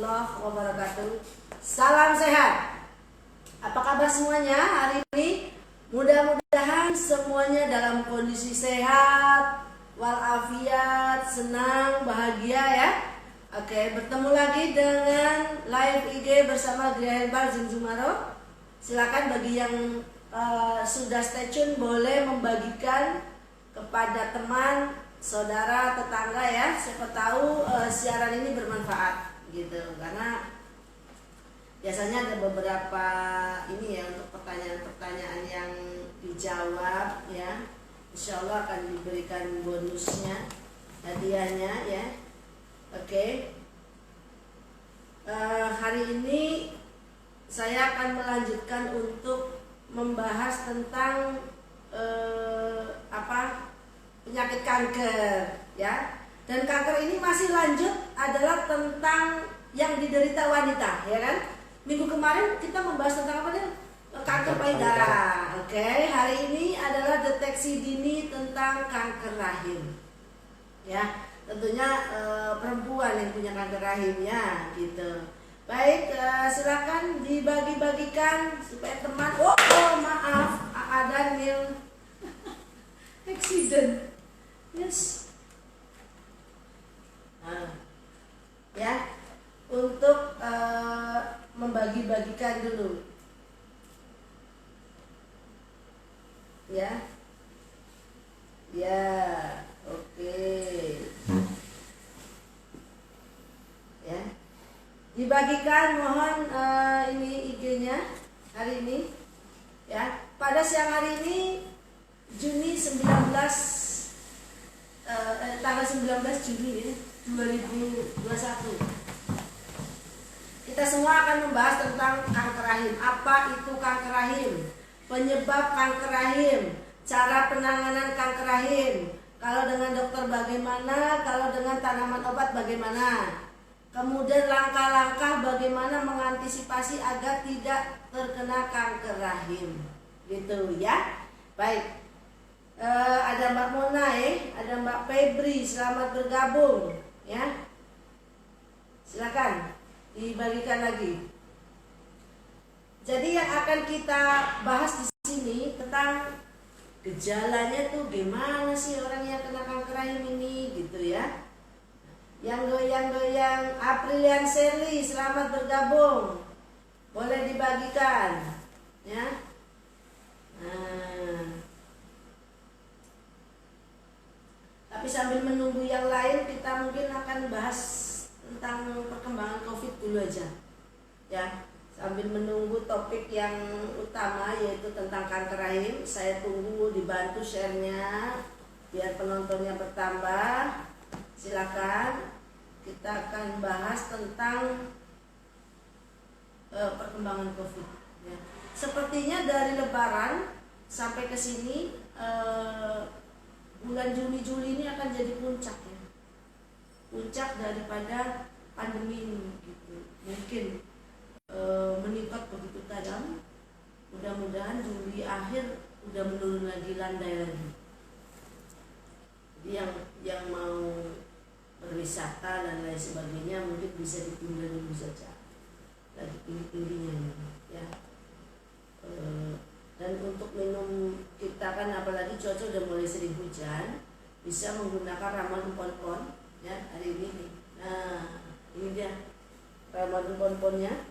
warahmatullahi wabarakatuh. Salam sehat. Apa kabar semuanya hari ini? Mudah-mudahan semuanya dalam kondisi sehat, walafiat, senang, bahagia ya. Oke, bertemu lagi dengan live IG bersama Gria Herbal Zumzumaro. Silakan bagi yang sudah stay tune boleh membagikan kepada teman, saudara, tetangga ya. Siapa tahu siaran ini bermanfaat gitu. Karena biasanya ada beberapa ini ya untuk pertanyaan-pertanyaan yang dijawab ya. Insya Allah akan diberikan bonusnya, hadiahnya ya. Oke. Hari ini saya akan melanjutkan untuk membahas tentang penyakit kanker ya. Dan kanker ini masih lanjut adalah tentang yang diderita wanita ya kan. Minggu kemarin kita membahas tentang apa nih? Kanker payudara. Oke, hari ini adalah deteksi dini tentang kanker rahim ya. Tentunya perempuan yang punya kanker rahimnya gitu. Baik, silakan dibagi-bagikan supaya teman. Oh maaf, ada Daniel accident. Yes. Ya, untuk membagi-bagikan dulu. Ya. Ya, oke. Ya. Dibagikan mohon ini IG-nya hari ini. Ya, pada siang hari ini Juni 19 tanggal 19 Juni ya, 2021. Kita semua akan membahas tentang kanker rahim. Apa itu kanker rahim? Penyebab kanker rahim, cara penanganan kanker rahim. Kalau dengan dokter bagaimana, kalau dengan tanaman obat bagaimana. Kemudian langkah-langkah bagaimana mengantisipasi agar tidak terkena kanker rahim. Gitu ya. Baik. Ada Mbak Mona ada Mbak Febri, selamat bergabung ya. Silakan dibagikan lagi. Jadi yang akan kita bahas di sini tentang gejalanya tuh gimana sih orang yang kena kanker rahim ini gitu ya. Yang goyang-goyang Aprilian Sherly, selamat bergabung. Boleh dibagikan ya. Tapi sambil menunggu yang lain, kita mungkin akan bahas tentang perkembangan COVID dulu aja ya. Sambil menunggu topik yang utama yaitu tentang kanker rahim. Saya tunggu dibantu share-nya biar penontonnya bertambah. Silakan, kita akan bahas tentang perkembangan COVID ya. Sepertinya dari Lebaran sampai ke sini bulan Juni-Juli ini akan jadi puncak ya. Puncak daripada pandemi ini gitu. Mungkin meningkat begitu tajam. Mudah-mudahan Juli akhir udah menurun lagi, landai lagi. Jadi yang mau berwisata dan lain sebagainya mungkin bisa ditunda dulu saja. Lagi tinggi-tingginya ya. Dan untuk minum kita kan apalagi cuaca udah mulai sering hujan, bisa menggunakan ramuan pon-pon ya hari ini nih. Nah ini dia ramuan pon-ponnya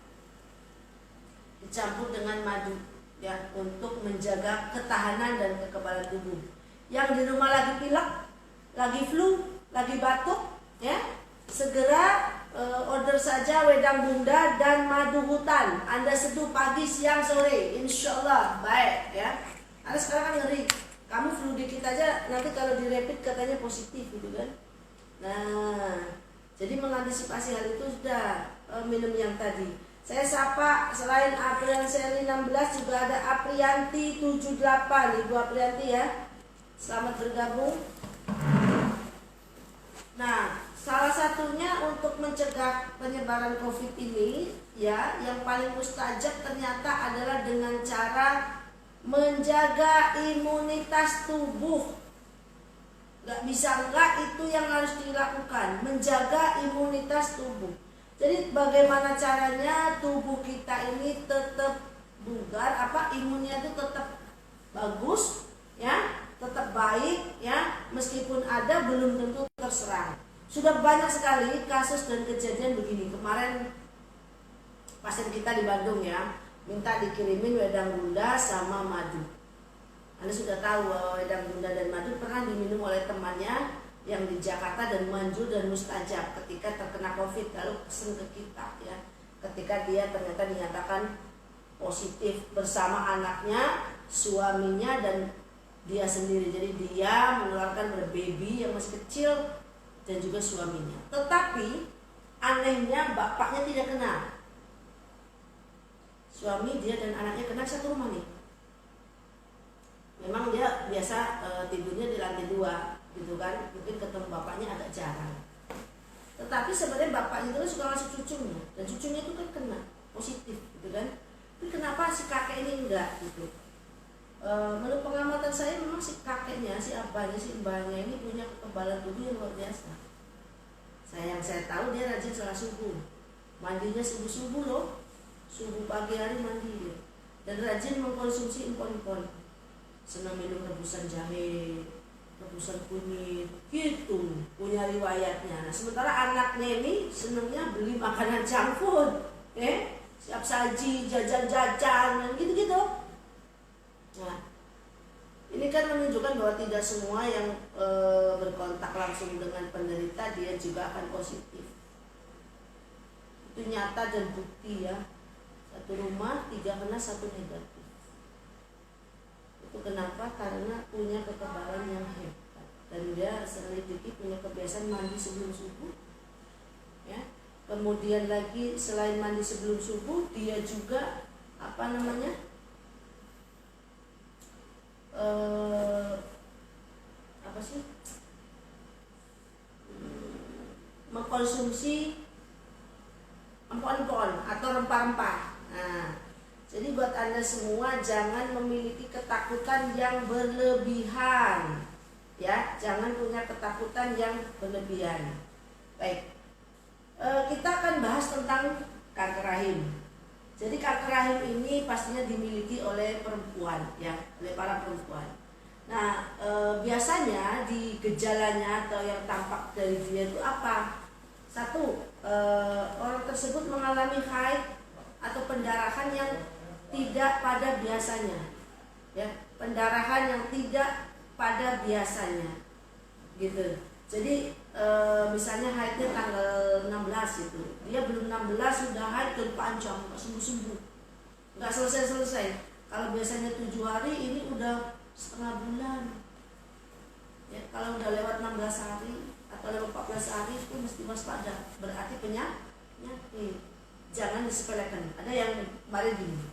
dicampur dengan madu ya untuk menjaga ketahanan dan kekebalan tubuh. Yang di rumah lagi pilek, lagi flu, lagi batuk ya, segera order saja wedang bunda dan madu hutan. Anda seduh pagi, siang, sore, insya Allah baik ya. Karena sekarang kan ngeri, kamu flu dikit aja nanti kalau di rapid katanya positif gitu kan. Nah, jadi mengantisipasi hal itu sudah minum yang tadi. Saya sapa selain Aprian Sherly 16 juga ada Aprianti 78, Ibu Aprianti ya. Selamat bergabung. Nah, salah satunya untuk mencegah penyebaran COVID ini ya, yang paling mustajab ternyata adalah dengan cara menjaga imunitas tubuh. Gak bisa enggak, itu yang harus dilakukan, menjaga imunitas tubuh. Jadi bagaimana caranya tubuh kita ini tetap bugar, imunnya itu tetap bagus, ya, tetap baik, ya, meskipun ada belum tentu terserang. Sudah banyak sekali kasus dan kejadian begini. Kemarin pasien kita di Bandung, ya, minta dikirimin wedang bunda sama madu. Anda sudah tahu bahwa wedang bunda dan madu pernah diminum oleh temannya yang di Jakarta dan manjur dan mustajab ketika terkena COVID, lalu pesen ke kita, ya, ketika dia ternyata dinyatakan positif bersama anaknya, suaminya, dan dia sendiri. Jadi dia menularkan pada baby yang masih kecil dan juga suaminya. Tetapi anehnya bapaknya tidak kena. Suami, dia dan anaknya kena satu rumah nih. Memang dia biasa tidurnya di lantai 2 gitu kan, mungkin ketemu bapaknya agak jarang. Tetapi sebenarnya bapaknya itu suka ngasih cucunya, dan cucunya itu kan kena positif gitu kan. Tapi kenapa si kakek ini enggak gitu? Menurut pengamatan saya memang si kakeknya, si abahnya, si mbahnya ini punya kekebalan tubuh yang luar biasa. Yang saya tahu dia rajin sholat subuh, mandinya subuh-subuh loh, subuh pagi hari mandi dia. Dan rajin mengkonsumsi empon-empon, senang minum rebusan jahe, rebusan kunyit, gitu punya riwayatnya. Nah, sementara anaknya ini senangnya beli makanan junk food, siap saji, jajan-jajan, gitu-gitu. Nah, ini kan menunjukkan bahwa tidak semua yang berkontak langsung dengan penderita dia juga akan positif. Itu nyata dan bukti, ya. Satu rumah 3 kena, 1 negatif. Itu kenapa? Karena punya kekebalan yang hebat, dan dia selidiki punya kebiasaan mandi sebelum subuh, ya. Kemudian lagi selain mandi sebelum subuh, dia juga mengkonsumsi empon-empon atau rempah-rempah. Nah, jadi buat Anda semua jangan memiliki ketakutan yang berlebihan, ya, jangan punya ketakutan yang berlebihan. Baik, kita akan bahas tentang kanker rahim. Jadi kanker rahim ini pastinya dimiliki oleh perempuan, ya, oleh para perempuan. Nah, biasanya di gejalanya atau yang tampak dari dia itu apa? 1, orang tersebut mengalami haid atau pendarahan yang tidak pada biasanya, ya, pendarahan yang tidak pada biasanya, gitu. Jadi misalnya haidnya tanggal 16 itu, dia belum 16 sudah haid dan panjang, nggak sembuh-sembuh, nggak selesai-selesai. Kalau biasanya 7 hari, ini udah setengah bulan, ya. Kalau udah lewat 16 hari atau lewat 14 hari itu mesti waspada, berarti penyakit. Jangan disepelekan. Ada yang kemarin gini,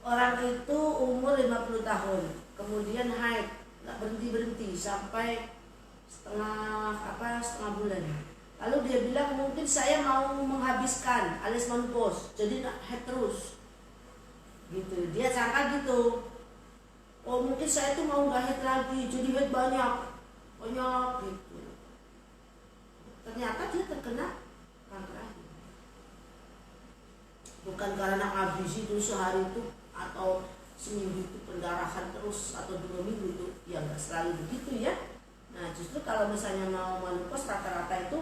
orang itu umur 50 tahun kemudian haid, nggak berhenti sampai setengah bulan. Lalu dia bilang mungkin saya mau menghabiskan alias menopause, jadi haid terus, gitu. Dia sangka gitu, oh mungkin saya tuh mau nggak haid lagi, jadi haid banyak gitu. Ternyata dia terkena kanker rahim. Bukan karena habis itu sehari itu atau seminggu itu pendarahan terus atau 2 minggu itu, ya nggak selalu begitu, ya. Nah, justru kalau misalnya mau menopause rata-rata itu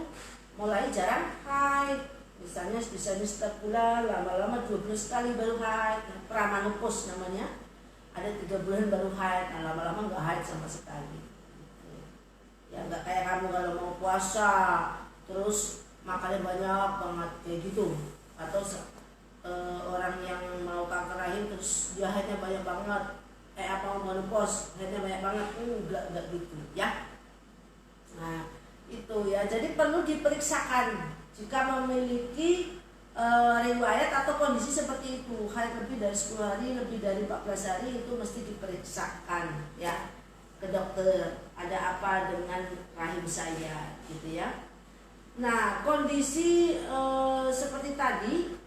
mulai jarang haid. Misalnya bisa setiap bulan, lama-lama 2 bulan sekali baru haid. Nah, pramanopause namanya. Ada 3 bulan baru haid, nah lama-lama nggak haid sama sekali. Ya nggak kayak kamu kalau mau puasa terus makannya banyak banget kayak gitu, atau orang yang mau kanker rahim terus dia haidnya banyak banget, mau menopause haidnya banyak banget, enggak gitu, ya. Nah, itu, ya. Jadi perlu diperiksakan jika memiliki riwayat atau kondisi seperti itu, haid lebih dari 10 hari, lebih dari 14 hari, itu mesti diperiksakan, ya, ke dokter. Ada apa dengan rahim saya, gitu, ya. Nah, kondisi seperti tadi,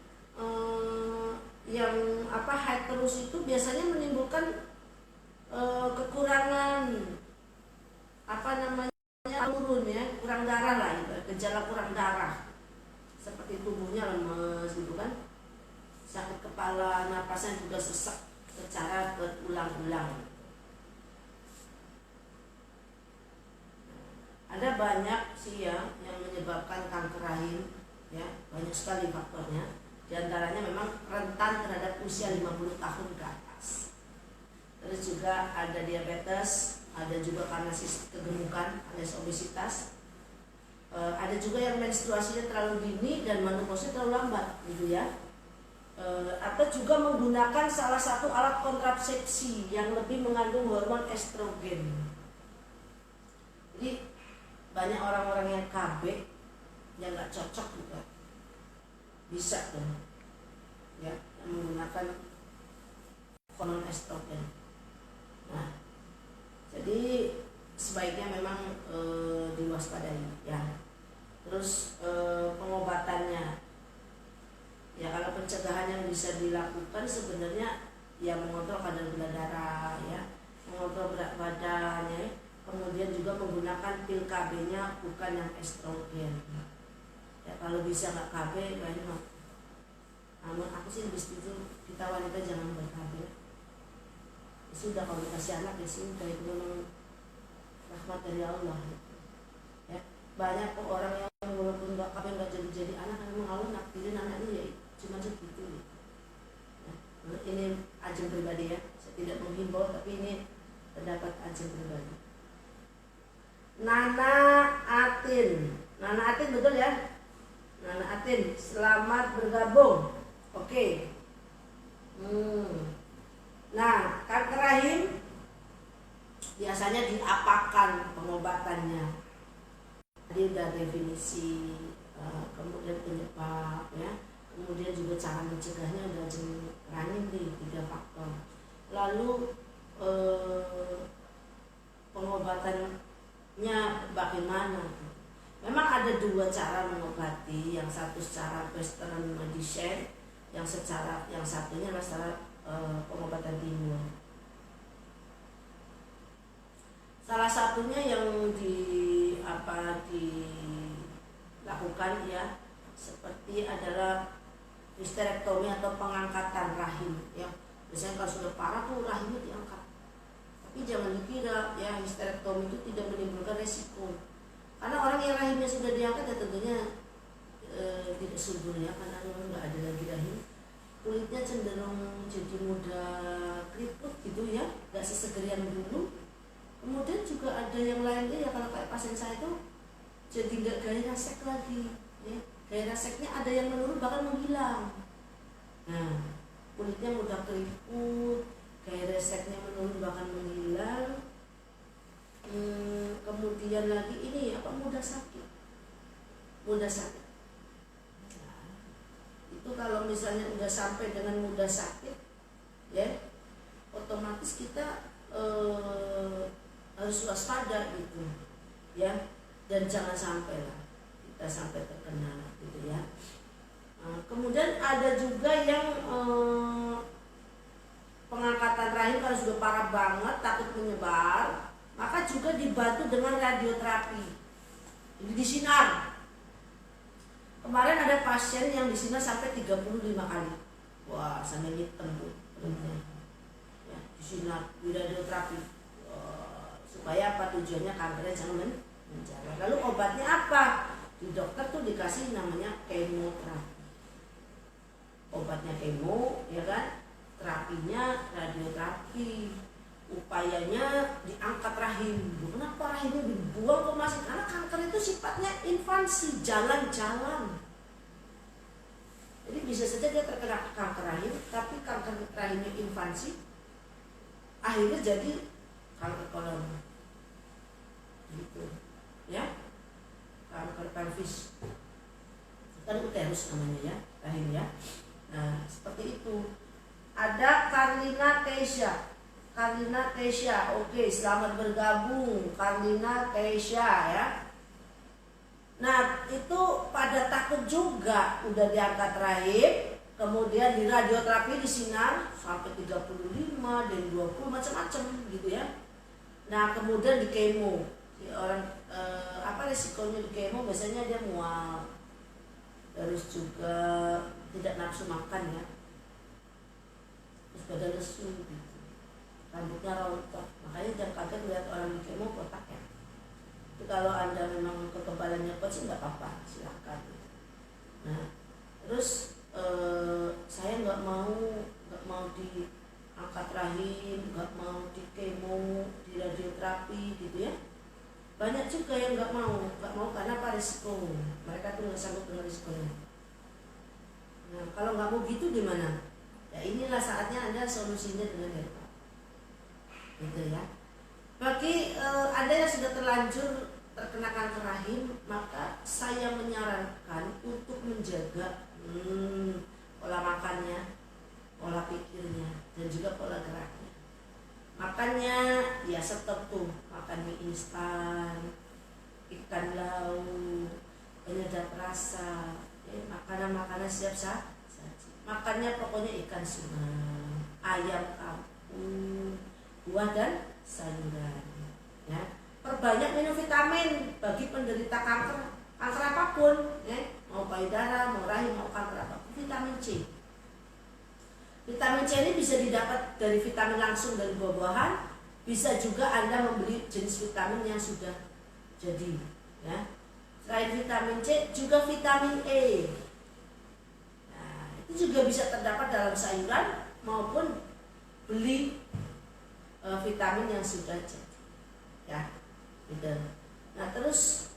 yang haid terus itu biasanya menimbulkan kekurangan turun, ya, kurang darah lah, gejala kurang darah pernapasan juga sesak secara berulang-ulang. Ada banyak sih ya yang menyebabkan kanker rahim, ya banyak sekali faktornya. Di antaranya memang rentan terhadap usia 50 tahun ke atas. Terus juga ada diabetes, ada juga karena kegemukan alias obesitas. Ada juga yang menstruasinya terlalu dini dan menopausnya terlalu lambat, gitu ya. Atau juga menggunakan salah satu alat kontrasepsi yang lebih mengandung hormon estrogen. Jadi banyak orang-orang yang KB yang nggak cocok juga bisa tuh, ya, yang menggunakan hormon estrogen. Nah, jadi sebaiknya memang diwaspadai, ya. Terus pengobatannya, ya kalau pencegahan yang bisa dilakukan sebenarnya ya mengontrol kadar gula darah, ya, mengontrol berat badan, ya. Kemudian juga menggunakan pil KB-nya bukan yang estrogen. Ya kalau bisa nggak KB, banyak. Namun aku sih lebih setuju kita wanita jangan ber-KB. Ya sudah, kalau dikasih anak ya sudah, itu memang rahmat dari Allah. Ya banyak kok orang yang walaupun nggak KB nggak jadi anak, memang Allah nakdirin anaknya ya cuma segitu. Ya, ini ajeng pribadi ya, saya tidak menghimbau, tapi ini pendapat ajeng pribadi. Nana Atin betul ya? Nana Atin, selamat bergabung. Oke. Nah, kanker rahim biasanya diapakan pengobatannya? Tadi udah definisi, kemudian penyebab, ya. Kemudian juga cara mencegahnya udah jelanin nih 3 faktor. Lalu pengobatan bagaimana? Memang ada 2 cara mengobati, yang satu secara western medicine, yang satunya adalah secara pengobatan timur. Salah satunya yang dilakukan ya seperti adalah histerektomi atau pengangkatan rahim, ya. Biasanya kalau sudah parah tuh rahimnya diangkat. Tapi jangan dikira ya histerektomi itu tidak menimbulkan resiko. Karena orang yang rahimnya sudah diangkat ya tentunya tidak subur ya, karena memang nggak ada lagi rahim. Kulitnya cenderung jadi mudah keriput gitu ya, nggak seseger yang dulu. Kemudian juga ada yang lainnya ya, kalau kayak pasien saya itu jadi nggak gairah seks lagi, ya. Gairah seksnya ada yang menurun bahkan menghilang. Nah, kulitnya mudah keriput, gairah seksnya menurun bahkan menghilang. Kemudian lagi ini mudah sakit. Nah, itu kalau misalnya udah sampai dengan mudah sakit, ya otomatis kita harus waspada gitu, ya. Dan jangan sampai lah kita sampai terkena gitu ya. Kemudian ada juga yang pengangkatan rahim kalau sudah parah banget takut menyebar, maka juga dibantu dengan radioterapi. Ini disinar. Kemarin ada pasien yang disinar sampai 35 kali. Wah, sampai hitam tuh perutnya. Ya, disinar di radioterapi. Supaya apa? Tujuannya kankernya jangan menjalar. Lalu obatnya apa? Di dokter tuh dikasih namanya kemoterapi. Obatnya kemo, ya kan? Terapinya radioterapi. Upayanya diangkat rahim. Kenapa rahimnya dibuang ke masih? Karena kanker itu sifatnya infansi, jalan-jalan. Jadi bisa saja dia terkena kanker rahim, tapi kanker rahimnya infansi, akhirnya jadi kanker kolon, gitu, ya, kanker pelvis, kan uterus namanya ya, rahim ya. Nah seperti itu. Ada Karlina Keisha, oke, selamat bergabung Karlina Keisha ya. Nah itu pada takut juga, udah diangkat rahim, kemudian di radioterapi disinar sampai 35 dan 20 macam-macam gitu ya. Nah kemudian di kemo, orang resikonya di kemo biasanya dia mual, terus juga tidak nafsu makan ya. pada lesu gitu, rambutnya rontok. Makanya jangan kaget lihat orang di kemo kotak ya. Itu kalau Anda memang kekebalannya kuat sih nggak apa-apa, silahkan. Nah, terus saya nggak mau diangkat rahim, nggak mau di kemo, di radioterapi gitu ya. Banyak juga yang nggak mau karena apa, risiko. Mereka tuh nggak sanggup dengan risikonya. Nah, kalau nggak mau gitu gimana? Ya inilah saatnya Anda solusinya dengan herbal, gitu ya. Bagi Anda yang sudah terlanjur terkena kanker rahim, maka saya menyarankan untuk menjaga pola makannya, pola pikirnya, dan juga pola geraknya. Makannya ya stop tuh, makan mie instan, ikan laut, penyedap rasa, makanan-makanan siap saji. Makannya pokoknya ikan sungai, ayam kampung, buah dan sayuran. Ya, perbanyak minum vitamin bagi penderita kanker apapun, ya, mau payudara, mau rahim, mau kanker apapun. Vitamin C. Vitamin C ini bisa didapat dari vitamin langsung dari buah-buahan, bisa juga Anda membeli jenis vitamin yang sudah jadi, ya. Selain vitamin C, juga vitamin E. Nah, itu juga bisa terdapat dalam sayuran maupun beli vitamin yang sudah jadi, ya. Gitu. Nah, terus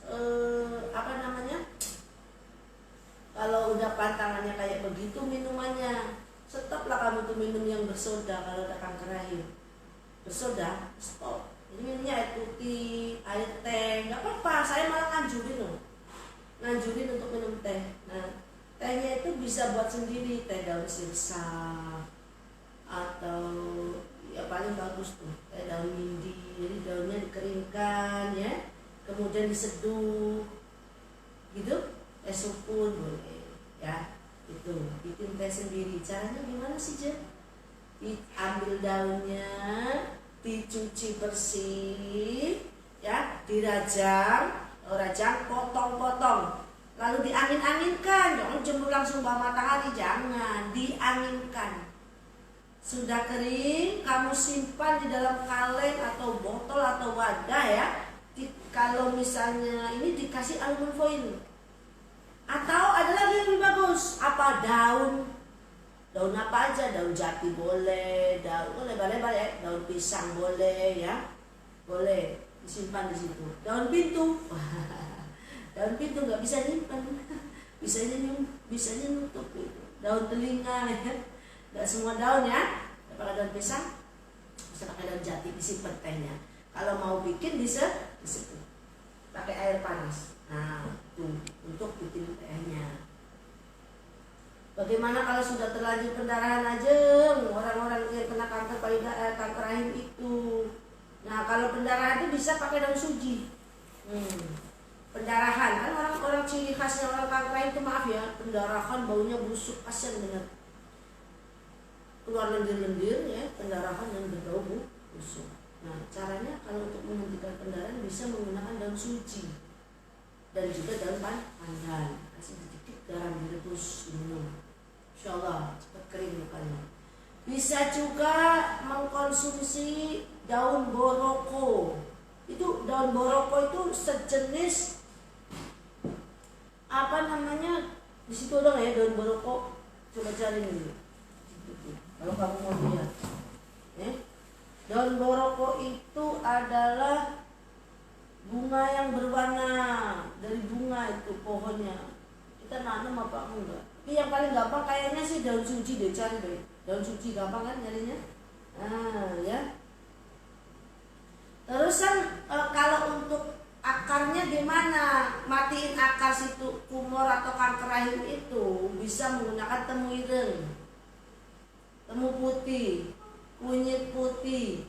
kalau udah pantangannya kayak begitu minumannya, stoplah kamu tuh minum yang bersoda kalau ada kanker rahim. Bersoda, stop. Ini minumnya air putih, air teh, nggak apa-apa. Saya malah nganjurin untuk minum teh. Nah, tehnya itu bisa buat sendiri, teh daun sirsa atau ya paling bagus tuh teh daun mindi. Jadi daunnya dikeringkan ya, kemudian diseduh, gitu. Teh sukun boleh, ya. Itu bikin teh sendiri. Caranya gimana sih, Jen? Diambil daunnya, dicuci bersih, ya, dirajang, potong-potong, lalu diangin-anginkan. Jangan jemur langsung bawah matahari, jangan, dianginkan. Sudah kering, kamu simpan di dalam kaleng atau botol atau wadah ya. Kalau misalnya ini dikasih aluminium foil. Atau ada lagi yang lebih bagus, apa, daun apa aja, daun jati boleh, daun lebar-lebar ya, daun pisang boleh ya, boleh disimpan di situ. Daun pintu, daun pintu nggak bisa nyimpan, bisanya nutup itu. Daun telinga ya, nggak semua daun ya. Kalau daun pisang bisa pakai daun jati, disimpan tehnya. Kalau mau bikin bisa di situ, pakai air panas. Nah, tuh untuk bikin tehnya. Bagaimana kalau sudah terlanjur pendarahan aja, orang-orang yang kena kanker payudara, kanker rahim itu. Nah, kalau pendarahan itu bisa pakai daun suji. Pendarahan kan orang-orang ciri khasnya orang kanker rahim itu, maaf ya, pendarahan baunya busuk, kasian bener. Keluar lendir-lendir ya, pendarahan dan berbau busuk. Nah, caranya kalau untuk menghentikan pendarahan bisa menggunakan daun suji. Dan juga daun pandan, kasih sedikit garam, direbus, minum, insya Allah cepat kering mukanya. Bisa juga mengkonsumsi daun boroko. Itu daun boroko itu sejenis di situ ada nggak ya daun boroko? Coba cari dulu kalau kamu mau lihat. Daun boroko itu adalah bunga yang berwarna, dari bunga itu pohonnya. Kita nanam apa enggak? Tapi yang paling gampang kayaknya sih daun suji deh, cari deh. Daun suji gampang kan nyarinya? Nah, ya. Terus kan kalau untuk akarnya gimana? Matiin akar situ tumor atau kanker rahim itu bisa menggunakan temu ireng, temu putih, kunyit putih.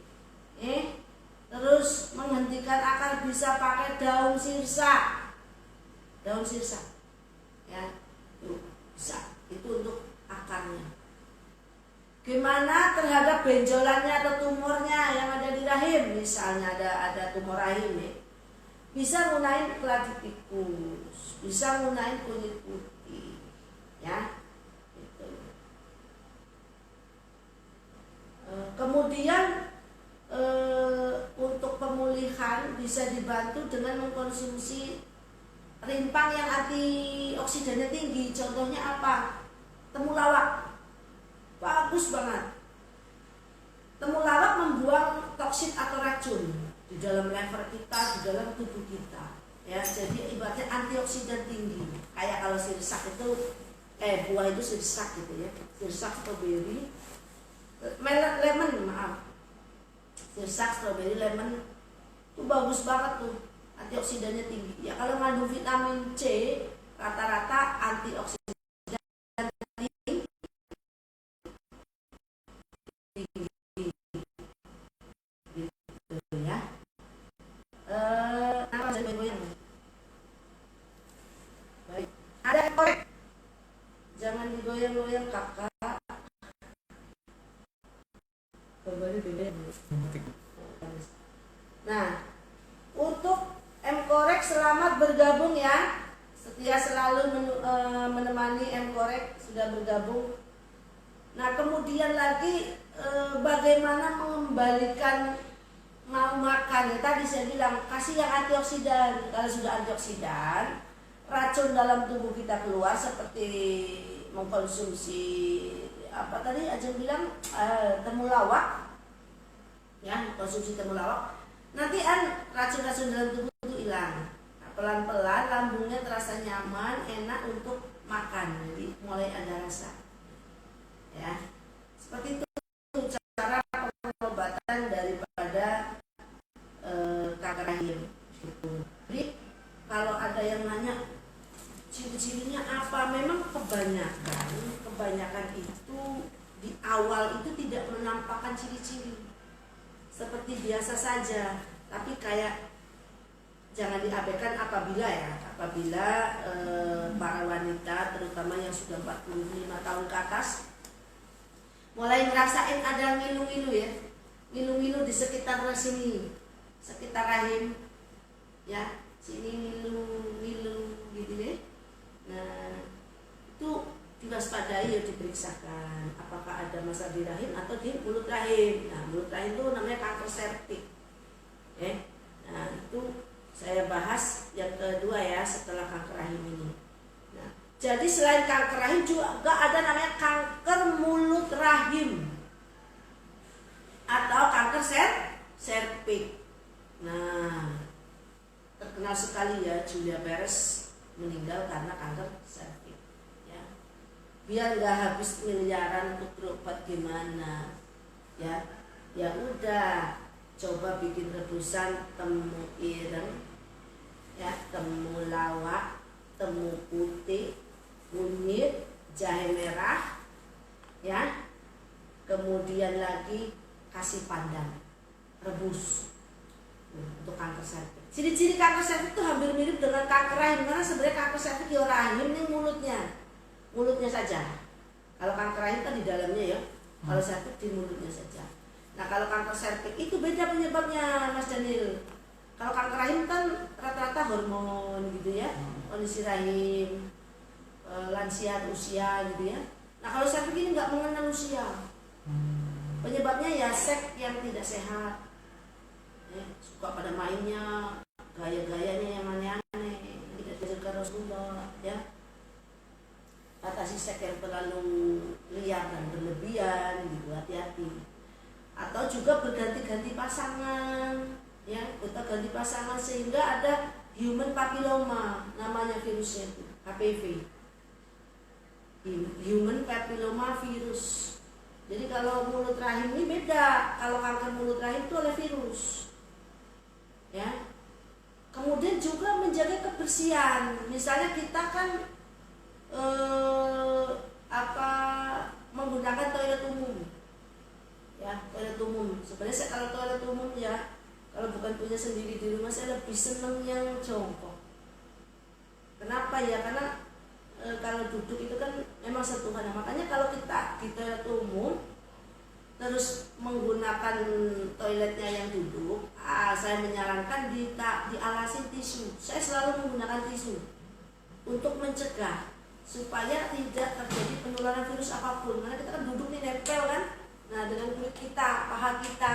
Terus menghentikan akar bisa pakai daun sirsa. Ya, tuh bisa. Itu untuk akarnya. Gimana terhadap benjolannya atau tumornya yang ada di rahim? Misalnya ada tumor rahim ya. Bisa gunain keladi tikus, bisa gunain kunyit putih. Ya. Gitu. bisa dibantu dengan mengkonsumsi rimpang yang antioksidannya tinggi. Contohnya apa? Temulawak, bagus banget. Temulawak membuang toksin atau racun di dalam lever kita, di dalam tubuh kita. Ya, jadi ibaratnya antioksidan tinggi. Kayak kalau sirsak itu, buah itu sirsak gitu ya, sirsak strawberry, lemon, maaf, sirsak strawberry lemon itu bagus banget tuh, antioksidannya tinggi. Ya kalau mengandung vitamin C, rata-rata antioksidan ada korek, jangan digoyang-goyang kakak. Nah, untuk M-Korek selamat bergabung ya. Setia selalu menemani M-Korek, sudah bergabung. Nah, kemudian lagi bagaimana mengembalikan mau makan ya, tadi saya bilang kasih yang antioksidan. Kalau sudah antioksidan, racun dalam tubuh kita keluar seperti mengkonsumsi apa tadi Ajeng bilang temulawak ya, konsumsi temulawak, nanti racun-racun dalam tubuh itu hilang. Nah, pelan-pelan lambungnya terasa nyaman, enak untuk makan, jadi mulai ada rasa ya. Seperti itu cara pengobatan daripada kanker rahim. Jadi kalau ada yang nanya ciri-cirinya apa, memang kebanyakan itu di awal itu tidak menampakkan ciri-ciri, seperti biasa saja. Tapi kayak jangan diabaikan apabila para wanita terutama yang sudah 45 tahun ke atas mulai ngerasain ada ngilu-ngilu ya, ngilu-ngilu di sekitar sini, sekitar rahim ya, sini ngilu-ngilu gitu deh. Nah, itu diwaspadai ya, diperiksakan apakah ada masalah di rahim atau di mulut rahim. Nah, mulut rahim itu namanya kanker serviks. Nah, itu saya bahas yang kedua ya setelah kanker rahim ini. Nah, jadi selain kanker rahim juga ada namanya kanker mulut rahim atau kanker serviks. Nah, terkenal sekali ya Julia Perez meninggal karena kanker serviks ya. Biar nggak habis miliaran untuk berobat gimana ya, ya udah coba bikin rebusan temu ireng ya, temulawak, temu putih, kunyit, jahe merah ya, kemudian lagi kasih pandan, rebus untuk kanker serviks. Ciri-ciri kanker serviks itu hampir mirip dengan kanker rahim, karena sebenarnya kanker serviks di rahim ini mulutnya saja. Kalau kanker rahim kan di dalamnya ya, kalau serviks di mulutnya saja. Nah, kalau kanker serviks itu beda penyebabnya Mas Daniel. Kalau kanker rahim kan rata-rata hormon gitu ya, kondisi rahim, lansia usia gitu ya. Nah, kalau serviks ini nggak mengenal usia. Penyebabnya ya seks yang tidak sehat, suka pada mainnya, gaya-gayanya yang aneh-aneh, tidak dijaga Rasulullah ya. Atasi seks yang terlalu liar dan berlebihan gitu, hati-hati. Atau juga berganti-ganti pasangan ya, kita ganti pasangan sehingga ada human papilloma namanya virusnya itu, HPV, human papilloma virus. Jadi kalau mulut rahim ini beda, kalau kanker mulut rahim itu oleh virus ya. Kemudian juga menjaga kebersihan, misalnya kita kan menggunakan toilet umum ya, toilet umum. Sebenarnya kalau toilet umum ya, kalau bukan punya sendiri di rumah, saya lebih seneng yang jongkok. Kenapa ya? Karena kalau duduk itu kan memang sentuhan. Makanya kalau kita di toilet umum terus menggunakan toiletnya yang duduk, saya menyarankan dialasin tisu. Saya selalu menggunakan tisu untuk mencegah supaya tidak terjadi penularan virus apapun. Karena kita kan duduk nih nempel kan, nah dengan kulit kita, paha kita,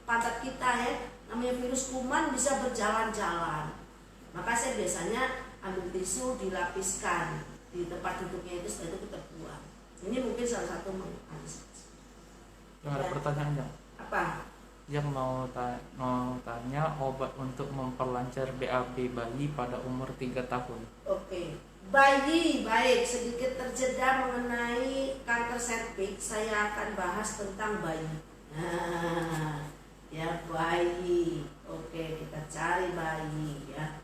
pantat kita ya, Namanya virus kuman bisa berjalan-jalan. Maka saya biasanya ambil tisu dilapiskan di tempat duduknya itu, setelah itu kita buang. Ini mungkin salah satu mengantisipasi. Yang ada pertanyaan enggak? Apa? Yang mau tanya obat untuk memperlancar BAB bayi pada umur 3 tahun. Oke. Bayi, baik, sedikit terjeda mengenai kanker serviks, saya akan bahas tentang bayi. Nah, ya bayi. Oke, kita cari bayi ya.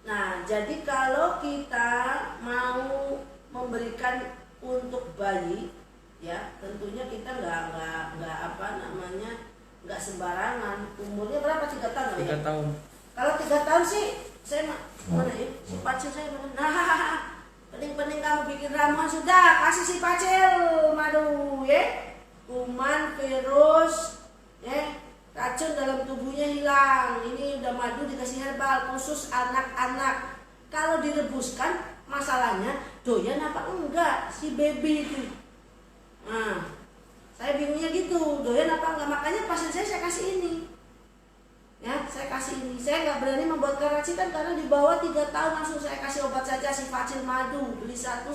Nah, jadi kalau kita mau memberikan untuk bayi, ya tentunya kita nggak sembarangan. Umurnya berapa? 3 tahun? 3 tahun. Kalau 3 tahun sih saya mana ya? Si Pacil saya mana? Nah, pening kamu bikin ramuan sudah, kasih si Pacil madu ya. Kuman, virus, ya, racun dalam tubuhnya hilang. Ini udah madu dikasih herbal khusus anak-anak. Kalau direbuskan masalahnya doyan apa enggak si baby itu. Nah, saya bingungnya gitu, doyan apa enggak, makanya pasien saya kasih ini. Ya, saya kasih ini. Saya nggak berani membuat racikan karena di bawah 3 tahun langsung saya kasih obat saja si Facil madu, beli 100.000.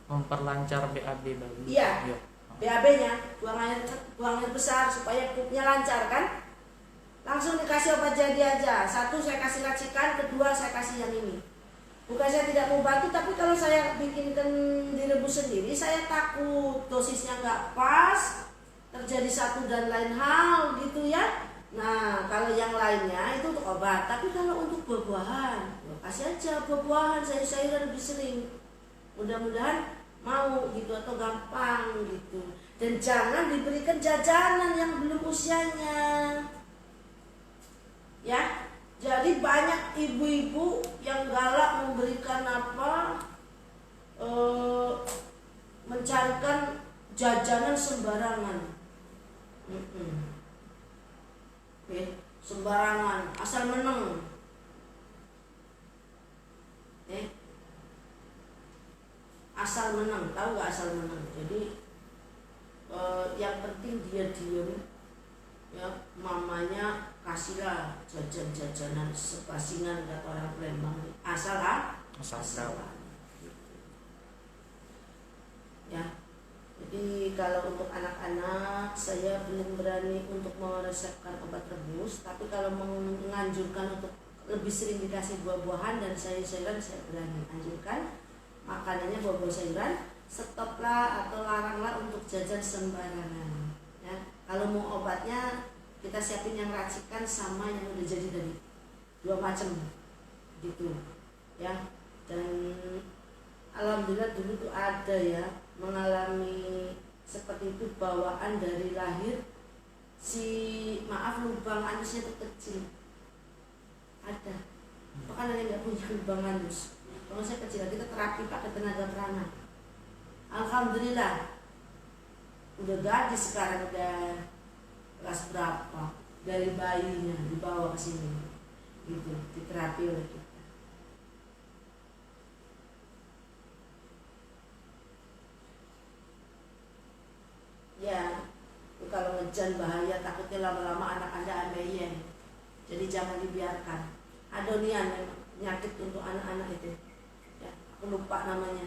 Memperlancar BAB bayi. Iya. Ya. BAB-nya buang air besar supaya pupnya lancar kan. Langsung dikasih obat jadi aja. 1 saya kasih racikan, 2 saya kasih yang ini. Bukan saya tidak mau bantu, tapi kalau saya bikinkan direbus sendiri, saya takut dosisnya nggak pas, terjadi satu dan lain hal gitu ya. Nah, kalau yang lainnya itu untuk obat, tapi kalau untuk buah-buahan, kasih aja buah-buahan, sayur-sayuran lebih sering. Mudah-mudahan mau gitu atau gampang gitu. Dan jangan diberikan jajanan yang belum usianya. Ya. Jadi banyak ibu-ibu yang galak memberikan mencarikan jajanan sembarangan. Sembarangan, asal meneng. Asal meneng, tahu gak asal meneng? Jadi yang penting dia diem, ya mamanya kasihlah jajan-jajanan sebasingan kata orang Palembang, asal ya. Jadi kalau untuk anak-anak saya belum berani untuk meresepkan obat rebus, tapi kalau menganjurkan untuk lebih sering dikasih buah-buahan dan sayur-sayuran saya berani anjurkan. Makanannya buah-buah sayuran, stoplah atau laranglah untuk jajan sembarangan ya. Kalau mau obatnya kita siapin yang racikan sama yang udah jadi tadi, 2 macam gitu ya. Dan alhamdulillah dulu tuh ada ya mengalami seperti itu, bawaan dari lahir lubang anusnya tuh kecil, ada. Bahkan ada yang nggak punya lubang anus. Kalau saya kecil, kita terapi pakai tenaga prana. Alhamdulillah udah gadis sekarang, udah kelas berapa, dari bayinya dibawa ke sini gitu, diterapi oleh kita. Ya, kalau ngejan bahaya, takutnya lama-lama anak Anda ambeien. Jadi jangan dibiarkan. Adonian memang penyakit untuk anak-anak itu. Ya, aku lupa namanya.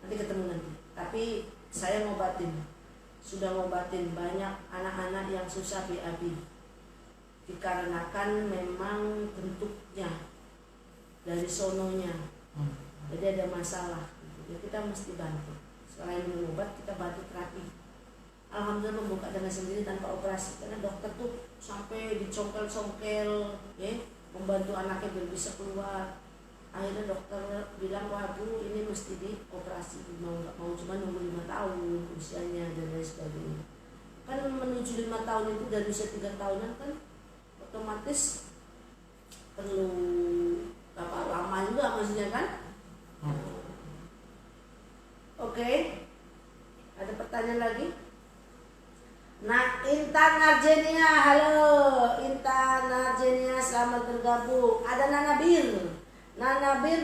Nanti ketemu nanti. Tapi saya ngobatin. Sudah ngobatin banyak anak-anak yang susah BAB. Dikarenakan memang bentuknya dari sononya. Jadi ada masalah. Ya, kita mesti bantu. Selain minum obat, kita bantu terapi. Alhamdulillah membuka dengan sendiri tanpa operasi, karena dokter tuh sampai dicongkel-congkel ya, membantu anaknya biar bisa keluar. Akhirnya dokter bilang, wah Bu, ini mesti dioperasi, mau nggak mau, cuma nunggu 5 tahun usianya dan lain sebagainya. Kan menuju 5 tahun itu dari usia 3 tahunan kan otomatis perlu lama juga maksudnya kan. Oke. Ada pertanyaan lagi? Nah, Intan Arjenia, halo Intan Arjenia, selamat bergabung. Ada Nanabir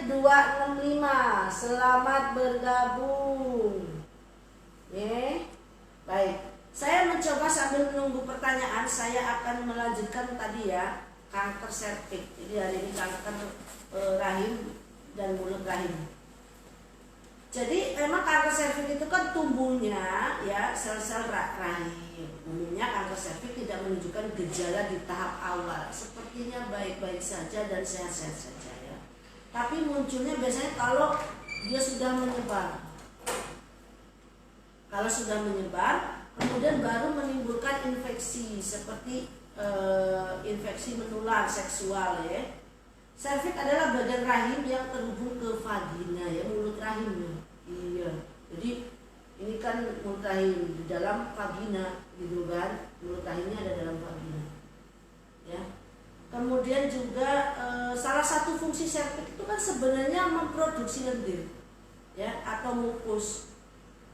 265, selamat bergabung. Baik. Saya mencoba sambil menunggu pertanyaan, saya akan melanjutkan tadi ya, kanker serviks. Jadi hari ini kanker rahim dan mulut rahim. Jadi memang kanker serviks itu kan tumbuhnya ya sel-sel rahim. Umumnya kanker serviks tidak menunjukkan gejala di tahap awal, sepertinya baik-baik saja dan sehat-sehat saja ya. Tapi munculnya biasanya kalau dia sudah menyebar. Kalau sudah menyebar, kemudian baru menimbulkan infeksi seperti infeksi menular seksual ya. Serviks adalah bagian rahim yang terhubung ke vagina ya, mulut rahimnya. Iya. Jadi ini kan mulut rahim di dalam vagina gitu kan. Mulut rahimnya ada dalam vagina. Ya. Kemudian juga salah satu fungsi serviks itu kan sebenarnya memproduksi lendir ya atau mukus.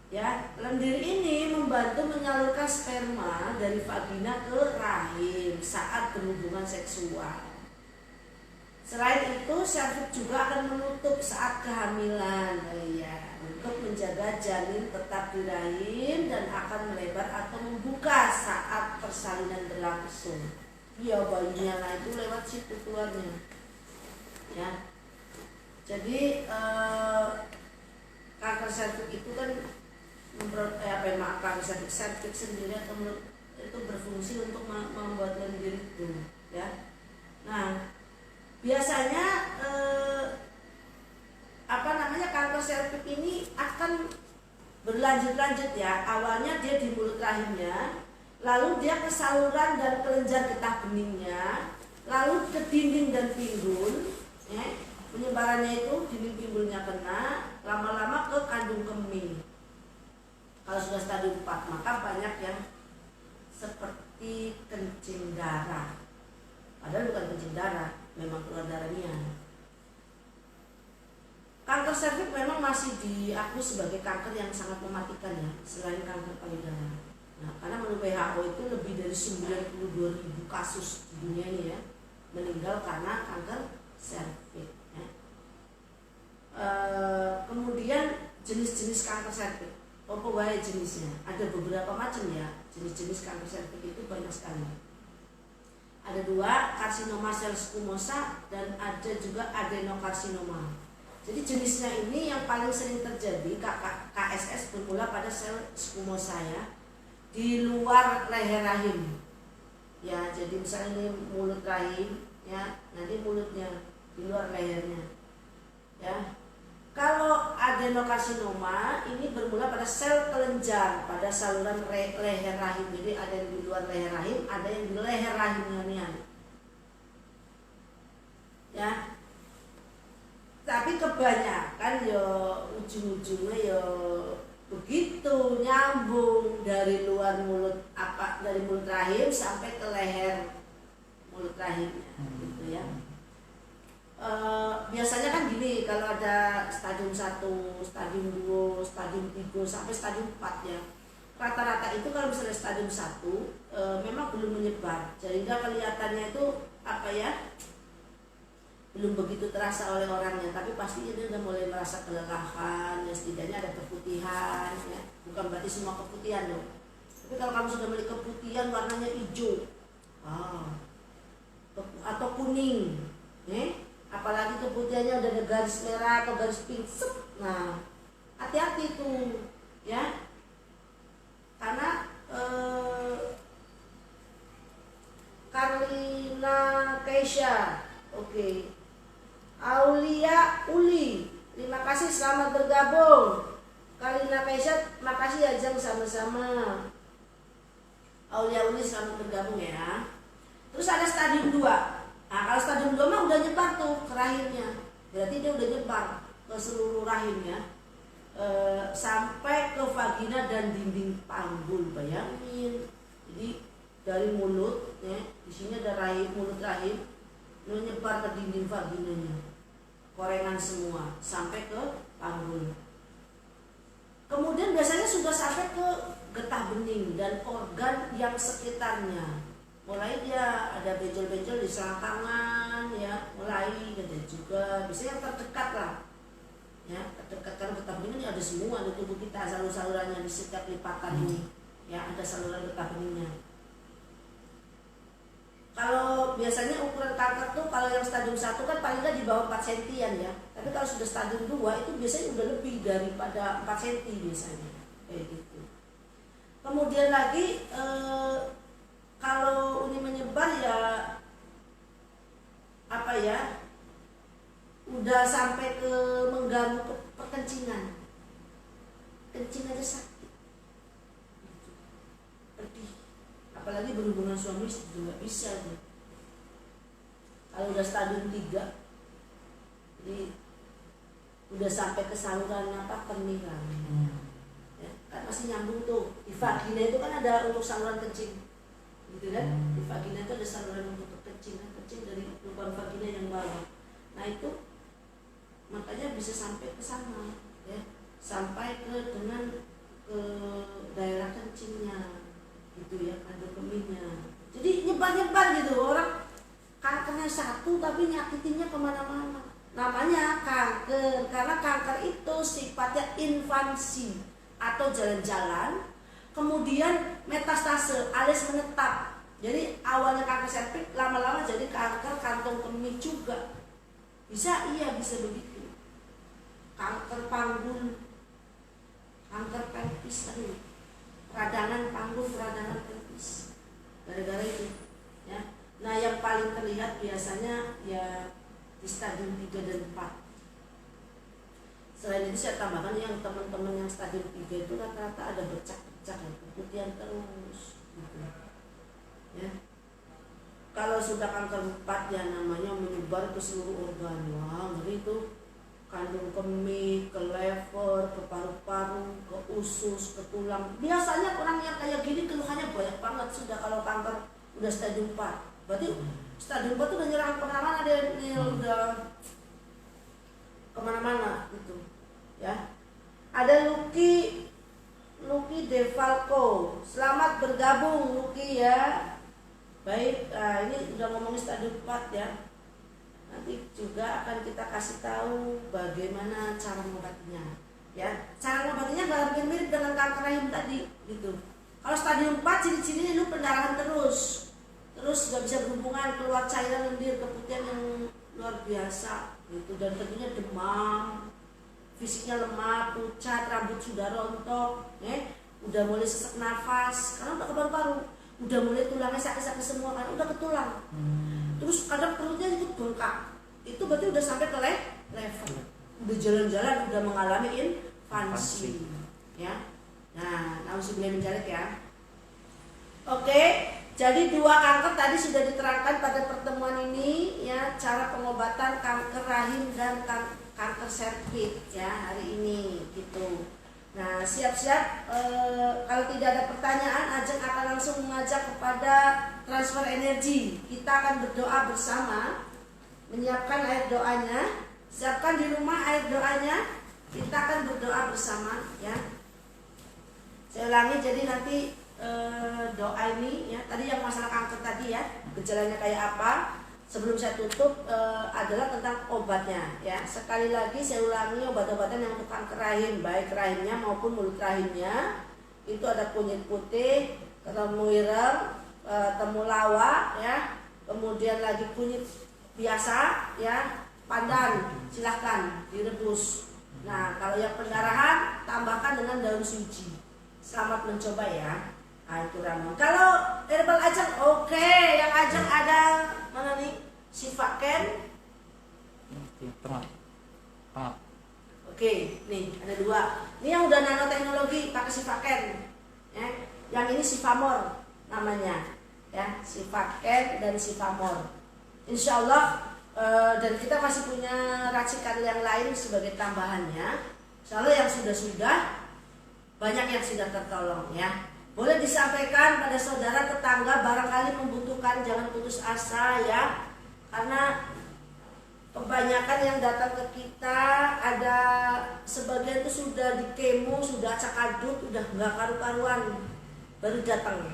Ya, lendir ini membantu menyalurkan sperma dari vagina ke rahim saat berhubungan seksual. Selain itu, serviks juga akan menutup saat kehamilan, ya, untuk menjaga janin tetap di rahim dan akan melebar atau membuka saat persalinan berlangsung. Ya, bayinya lah itu lewat situ keluarnya. Ya, jadi kanker serviks itu kan kanker serviks sendiri atau itu berfungsi untuk membuat lendir itu, ya. Nah. Biasanya kanker serviks ini akan berlanjut-lanjut ya. Awalnya dia di mulut rahimnya, lalu dia ke saluran dan kelenjar getah beningnya, lalu ke dinding dan pinggul. Ya. Penyebarannya itu dinding pinggulnya kena, lama-lama ke kandung kemih. Kalau sudah stadium 4, maka banyak yang seperti kencing darah. Padahal bukan kencing darah, memang keluar darahnya. Kanker serviks memang masih diakui sebagai kanker yang sangat mematikan ya, selain kanker payudara. Nah, karena menurut WHO itu lebih dari 92.000 kasus di dunia ini ya meninggal karena kanker serviks. Ya. Kemudian jenis-jenis kanker serviks, apa wae jenisnya? Ada beberapa macam ya, jenis-jenis kanker serviks itu banyak sekali. Ada 2, karsinoma sel squamosa dan ada juga adenokarsinoma. Jadi jenisnya ini yang paling sering terjadi KSS bermula pada sel squamosa ya, di luar leher rahim. Ya, jadi misalnya ini mulut rahim ya, nanti mulutnya di luar lehernya. Ya. Kalau adenokarsinoma ini bermula pada sel kelenjar pada saluran leher rahim. Jadi ada yang di luar leher rahim, ada yang di leher rahimnya. Ya. Tapi kebanyakan ya ujung-ujungnya ya begitu nyambung dari luar mulut dari mulut rahim sampai ke leher mulut rahimnya gitu ya. Biasanya kan gini, kalau ada stadium 1, stadium 2, stadium 3 sampai stadium 4 ya. Rata-rata itu kalau misalnya stadium 1 memang belum menyebar. Sehingga kelihatannya itu belum begitu terasa oleh orangnya, tapi pastinya dia udah mulai merasa kelelahan, ya setidaknya ada keputihan ya. Bukan berarti semua keputihan dong. Tapi kalau kamu sudah melihat keputihan warnanya hijau atau kuning, apalagi keputihannya udah ada garis merah atau garis pink, nah hati-hati tuh ya, karena Carlina Keisha, oke. Aulia Uli, terima kasih, selamat bergabung. Carlina Keisha, makasih ya Jang, sama-sama. Aulia Uli, selamat bergabung ya. Terus ada stadium 2. Nah, kalau stadium 2 mah udah nyebar tuh ke rahimnya. Berarti dia udah nyebar ke seluruh rahimnya, sampai ke vagina dan dinding panggul. Bayangin. Jadi dari mulut ya, di sini ada rahim, mulut rahim, menyebar ke dinding vaginanya. Korengan semua sampai ke panggul. Kemudian biasanya sudah sampai ke getah bening dan organ yang sekitarnya. Mulai dia ada benjol-benjol di selangkangan ya, mulai ada juga biasanya yang terdekat lah ya, terdekat, karena getah bening ini ada semua di tubuh kita, saluran-salurannya di setiap lipatan ini ya, ada saluran getah benihnya. Kalau biasanya ukuran kanker tuh kalau yang stadium 1 kan paling nggak di bawah 4 cm ya. Tapi kalau sudah stadium 2 itu biasanya udah lebih daripada 4 cm biasanya. Kayak gitu. Kemudian lagi kalau ini menyebar ya apa ya? Udah sampai ke mengganggu perkencingan. Kencing aja sakit. Pedih. Apalagi berhubungan suami istri nggak bisa tuh. Kalau udah stadium 3, jadi udah sampai ke saluran kemiran, ya, kan masih nyambung tuh. Di vagina itu kan ada untuk saluran kencing, gitu kan? Di vagina itu ada saluran untuk kencing dari lubang vagina yang bawah. Nah itu makanya bisa sampai ke sana, ya, sampai ke daerah kencingnya. Gitu ya, kandung kemihnya. Jadi nyebar-nyebar gitu, orang kankernya satu tapi nyakitinnya kemana-mana. Namanya kanker, karena kanker itu sifatnya invasi atau jalan-jalan, kemudian metastase alias menetap. Jadi awalnya kanker serviks, lama-lama jadi kanker kantong kemih juga. Bisa begitu. Kanker panggul, kanker pelvis, peradangan panggul, peradangan pelvis, gara-gara itu, ya. Nah yang paling terlihat biasanya ya di stadium 3 dan 4. Selain itu saya tambahkan yang teman-teman yang stadium 3 itu rata-rata ada bercak-bercak, keputihan terus, gitu. Ya. Kalau sudah kanker 4 ya namanya menyebar ke seluruh organ, wah ngeri itu. Kandung kemih, ke lever, ke paru-paru, ke usus, ke tulang. Biasanya orang yang kayak gini keluhannya banyak banget sudah kalau kanker udah stadium 4. Berarti stadium 4 itu udah nyerang kemana-mana, dia udah kemana-mana gitu. Ya. Ada Lucky Devalco. Selamat bergabung Lucky ya. Baik, ini udah ngomongin stadium 4 ya. Nanti juga akan kita kasih tahu bagaimana cara mengobatinya. Ya, cara mengobatinya nggak mirip dengan kanker rahim tadi, gitu. Kalau stadium 4 ciri-cirinya lu pendarahan terus nggak bisa berhubungan, keluar cairan lendir, keputihan yang luar biasa, gitu. Dan tentunya demam, fisiknya lemah, pucat, rambut sudah rontok, udah mulai sesak nafas, karena udah ke paru-paru, udah mulai tulangnya sakit-sakit semua kan, udah ke tulang. Terus kadang perutnya itu bengkak, itu berarti udah sampai ke level, udah jalan-jalan, udah mengalami invasi, ya. Nah, nauzubillah min dzalik ya. Oke, jadi 2 kanker tadi sudah diterangkan pada pertemuan ini, ya, cara pengobatan kanker rahim dan kanker serviks ya hari ini, gitu. Nah, siap-siap kalau tidak ada pertanyaan, Ajeng akan langsung mengajak kepada transfer energi. Kita akan berdoa bersama, menyiapkan air doanya. Siapkan di rumah air doanya. Kita akan berdoa bersama, ya. Saya ulangi, jadi nanti doa ini, ya, tadi yang masalah kanker tadi ya, gejalanya kayak apa. Sebelum saya tutup adalah tentang obatnya, ya. Sekali lagi saya ulangi, obat-obatan yang untuk kanker rahim, baik rahimnya maupun mulut rahimnya, itu ada kunyit putih, temu ireng, temulawak, ya. Kemudian lagi kunyit biasa, ya, pandan, silahkan direbus. Nah, kalau yang pendarahan tambahkan dengan daun suji. Selamat mencoba ya. Nah, itu ramuan. Kalau herbal Ajeng, oke. Yang Ajeng ada mana nih? Sifaken. Tengah. Oke, nih ada 2. Ini yang udah nanoteknologi pakai Sifaken. Ya. Yang ini Sifamor namanya. Ya, Sifaken dan Sifamor. Insya Allah dan kita masih punya racikan yang lain sebagai tambahannya. Insya Allah yang sudah banyak yang sudah tertolong ya. Boleh disampaikan pada saudara tetangga barangkali membutuhkan, jangan putus asa ya. Karena kebanyakan yang datang ke kita ada sebagian itu sudah di kemo, sudah acak-adut, udah nggak karu-karuan, baru datang.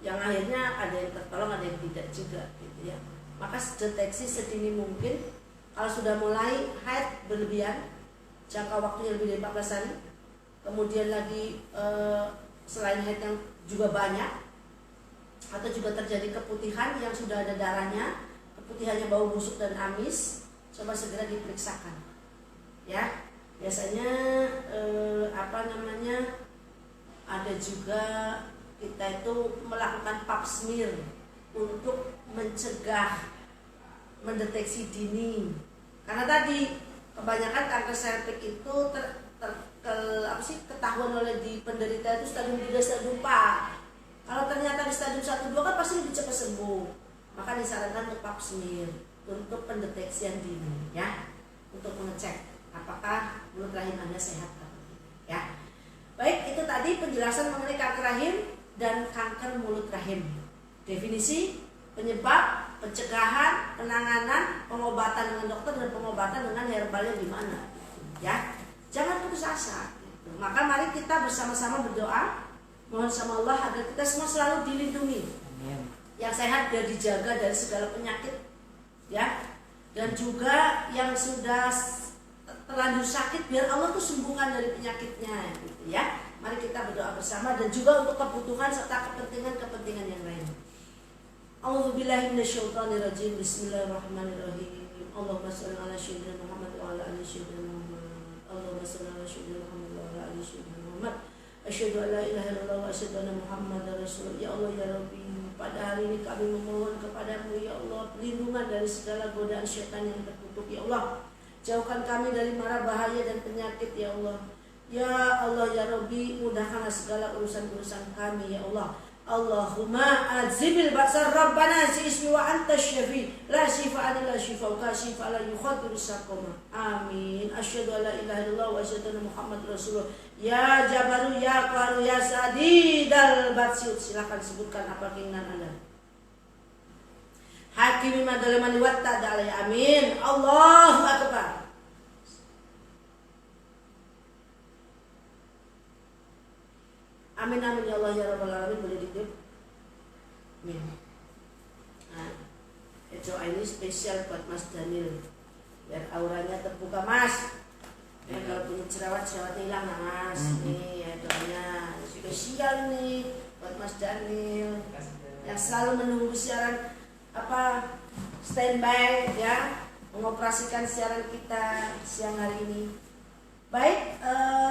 Yang akhirnya ada yang tertolong, ada yang tidak juga gitu ya. Maka deteksi sedini mungkin. Kalau sudah mulai haid berlebihan, jangka waktunya lebih dari 14 hari, kemudian lagi selain haid yang juga banyak, atau juga terjadi keputihan yang sudah ada darahnya, keputihannya bau busuk dan amis, coba segera diperiksakan. Ya, biasanya ada juga kita itu melakukan pap smear untuk mencegah, mendeteksi dini. Karena tadi kebanyakan kanker serviks itu ketahuan oleh di penderita itu stadium 3, stadium 4. Kalau ternyata di stadium 1, 2 kan pasti lebih cepat sembuh. Maka disarankan untuk pap smear untuk pendeteksian dini, ya, untuk mengecek apakah mulut rahim Anda sehat atau tidak, ya. Baik, itu tadi penjelasan mengenai kanker rahim dan kanker mulut rahim. Definisi, penyebab, pencegahan, penanganan, pengobatan dengan dokter dan pengobatan dengan herbalnya di mana, ya. Jangan putus asa. Gitu. Maka mari kita bersama-sama berdoa, mohon sama Allah agar kita semua selalu dilindungi. Amin. Yang sehat biar dijaga dari segala penyakit, ya. Dan juga yang sudah terlanjur sakit biar Allah tuh sembuhkan dari penyakitnya, gitu ya. Mari kita berdoa bersama dan juga untuk kebutuhan serta kepentingan yang lain. A'udzubillahi minasyaitonirrajim. Bismillahirrahmanirrahim. Allahumma shalli ala sayyidina Muhammad wa ala ali sayyidina Muhammad. Allahumma shalli ala sayyidina Muhammad wa ala ali sayyidina Muhammad. Asyhadu an la ilaha illallah wa asyhadu anna Muhammadar Rasulullah. Ya Allah ya Rabbi, pada hari ini kami memohon kepadamu ya Allah perlindungan dari segala godaan syaitan yang terkutuk ya Allah. Jauhkan kami dari mara bahaya dan penyakit ya Allah. Ya Allah ya Rabbi, mudahkanlah segala urusan-urusan kami ya Allah. Allahumma azibil basar rabbana si ismi wa anta syafi la shifa illa shifauka shifa la yukhadiru saqama. Amin. Asyhadu an la ilaha illallah wa asyhadu anna Muhammad Rasulullah. Ya Jabaru ya Qaru ya Sadidal Batsiut. Silakan sebutkan apa keinginan Anda. Hakimi madalamani watta dalai. Amin. Allahu akbar. Amin amin ya Allah ya Rabbal alamin. Boleh dikit. Amin. Nah, doa ini spesial buat Mas Daniel. Biar auranya terbuka, Mas. Ya, kalau punya jerawatnya hilang nah, Mas. Nih ya doanya spesial nih buat Mas Daniel yang selalu menunggu siaran standby ya, mengoperasikan siaran kita siang hari ini. Baik,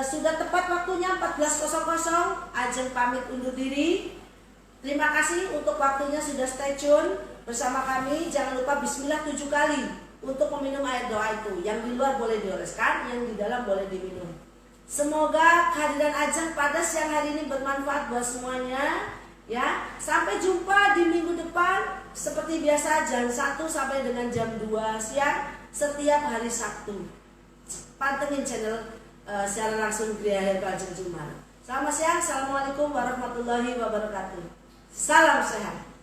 sudah tepat waktunya 14.00. Ajeng pamit undur diri. Terima kasih untuk waktunya sudah stay tune bersama kami. Jangan lupa bismillah 7 kali untuk meminum air doa itu. Yang di luar boleh dioleskan, yang di dalam boleh diminum. Semoga kehadiran Ajeng pada siang hari ini bermanfaat buat semuanya. Ya, sampai jumpa di minggu depan seperti biasa jam 1 sampai dengan jam 2 siang setiap hari Sabtu. Pantengin channel secara langsung Gria Herbal Ajeng Jumar. Selamat siang, assalamualaikum warahmatullahi wabarakatuh. Salam sehat.